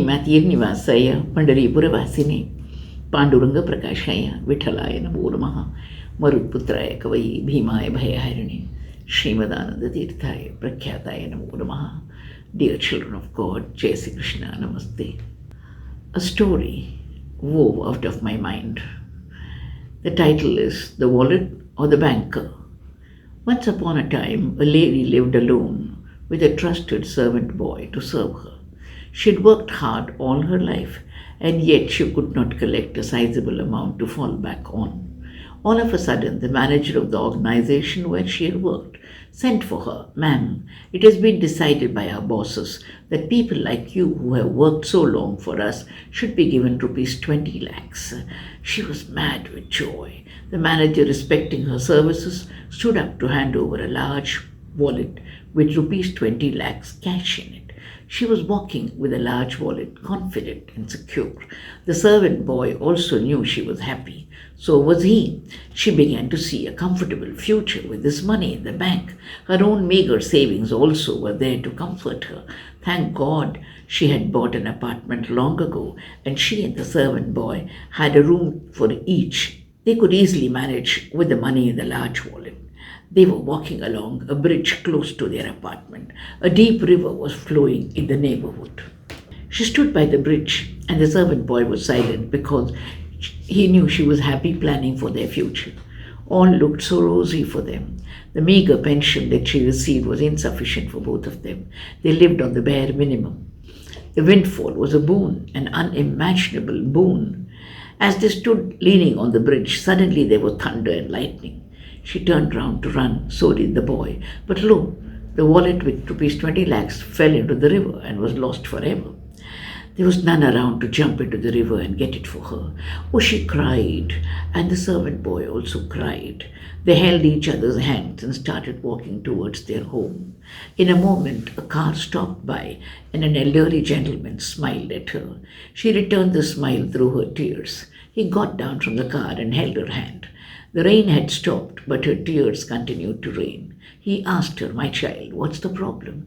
श्रीमतीर्निवासाय पंढरीपुरवासिने पांडुरंग प्रकाशाय विठ्ठलाय नमो नमः मरुत्पुत्राय कवयी भीमाय भयहरिणे श्रीमदानंदतीर्थाय प्रख्याताय नमो नमः. Dear children of God, Jai Sri Krishna, Namaste. A story wove out of my mind. The title is The Wallet or the Banker. Once upon a time, a lady lived alone with a trusted servant boy to serve her. She had worked hard all her life, and yet she could not collect a sizable amount to fall back on. All of a sudden, the manager of the organization where she had worked sent for her. "Ma'am, it has been decided by our bosses that people like you who have worked so long for us should be given rupees 20 lakhs. She was mad with joy. The manager, respecting her services, stood up to hand over a large wallet with rupees 20 lakhs cash in it. She was walking with a large wallet, confident and secure. The servant boy also knew she was happy. So was he. She began to see a comfortable future with this money in the bank. Her own meager savings also were there to comfort her. Thank God she had bought an apartment long ago, and she and the servant boy had a room for each. They could easily manage with the money in the large wallet. They were walking along a bridge close to their apartment. A deep river was flowing in the neighborhood. She stood by the bridge, and the servant boy was silent because he knew she was happy planning for their future. All looked so rosy for them. The meager pension that she received was insufficient for both of them. They lived on the bare minimum. The windfall was a boon, an unimaginable boon. As they stood leaning on the bridge, suddenly there was thunder and lightning. She turned round to run, so did the boy. But lo, the wallet with rupees 20 lakhs fell into the river and was lost forever. There was none around to jump into the river and get it for her. Oh, she cried, and the servant boy also cried. They held each other's hands and started walking towards their home. In a moment, a car stopped by, and an elderly gentleman smiled at her. She returned the smile through her tears. He got down from the car and held her hand. The rain had stopped, but her tears continued to rain. He asked her, "My child, what's the problem?"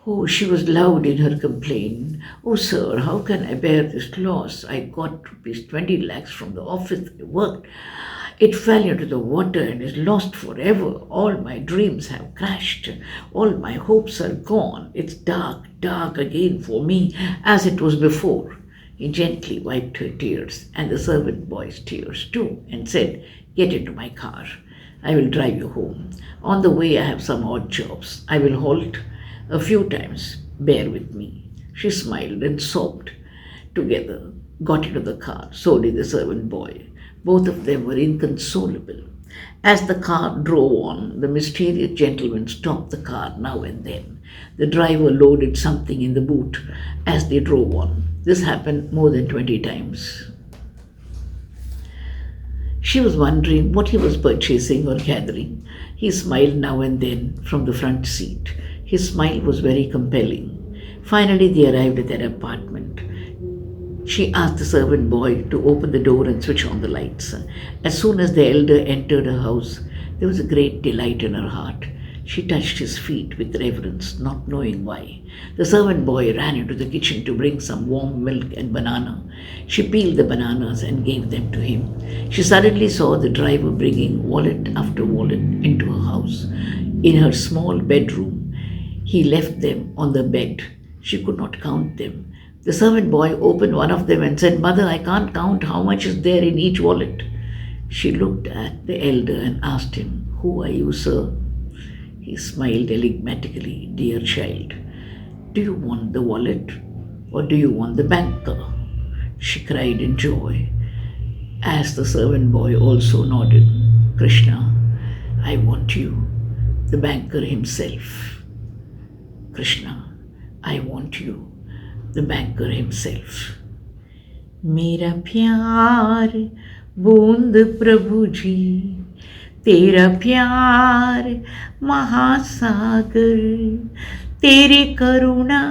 Oh, she was loud in her complaint. "Oh, sir, how can I bear this loss? I got rupees 20 lakhs from the office I worked. It fell into the water and is lost forever. All my dreams have crashed. All my hopes are gone. It's dark, dark again for me as it was before." He gently wiped her tears and the servant boy's tears too and said, "Get into my car. I will drive you home. On the way I have some odd jobs. I will halt a few times. Bear with me." She smiled and sobbed. Together, got into the car. So did the servant boy. Both of them were inconsolable. As the car drove on, the mysterious gentleman stopped the car now and then. The driver loaded something in the boot as they drove on. This happened more than 20 times. She was wondering what he was purchasing or gathering. He smiled now and then from the front seat. His smile was very compelling. Finally, they arrived at their apartment. She asked the servant boy to open the door and switch on the lights. As soon as the elder entered her house, there was a great delight in her heart. She touched his feet with reverence, not knowing why. The servant boy ran into the kitchen to bring some warm milk and banana. She peeled the bananas and gave them to him. She suddenly saw the driver bringing wallet after wallet into her house. In her small bedroom, he left them on the bed. She could not count them. The servant boy opened one of them and said, "Mother, I can't count how much is there in each wallet." She looked at the elder and asked him, "Who are you, sir?" He smiled enigmatically. "Dear child, do you want the wallet or do you want the banker?" She cried in joy as the servant boy also nodded. "Krishna, I want you, the banker himself. Krishna, I want you, the banker himself." मेरा प्यार बूंद प्रभु जी, तेरा प्यार महासागर, तेरी करुणा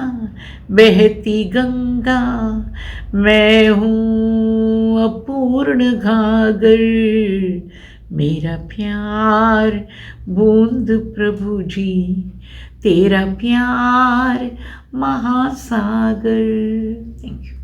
बहती गंगा, मैं हूँ अपूर्ण घागर, मेरा प्यार बूंद प्रभु जी, तेरा प्यार महासागर। Thank you.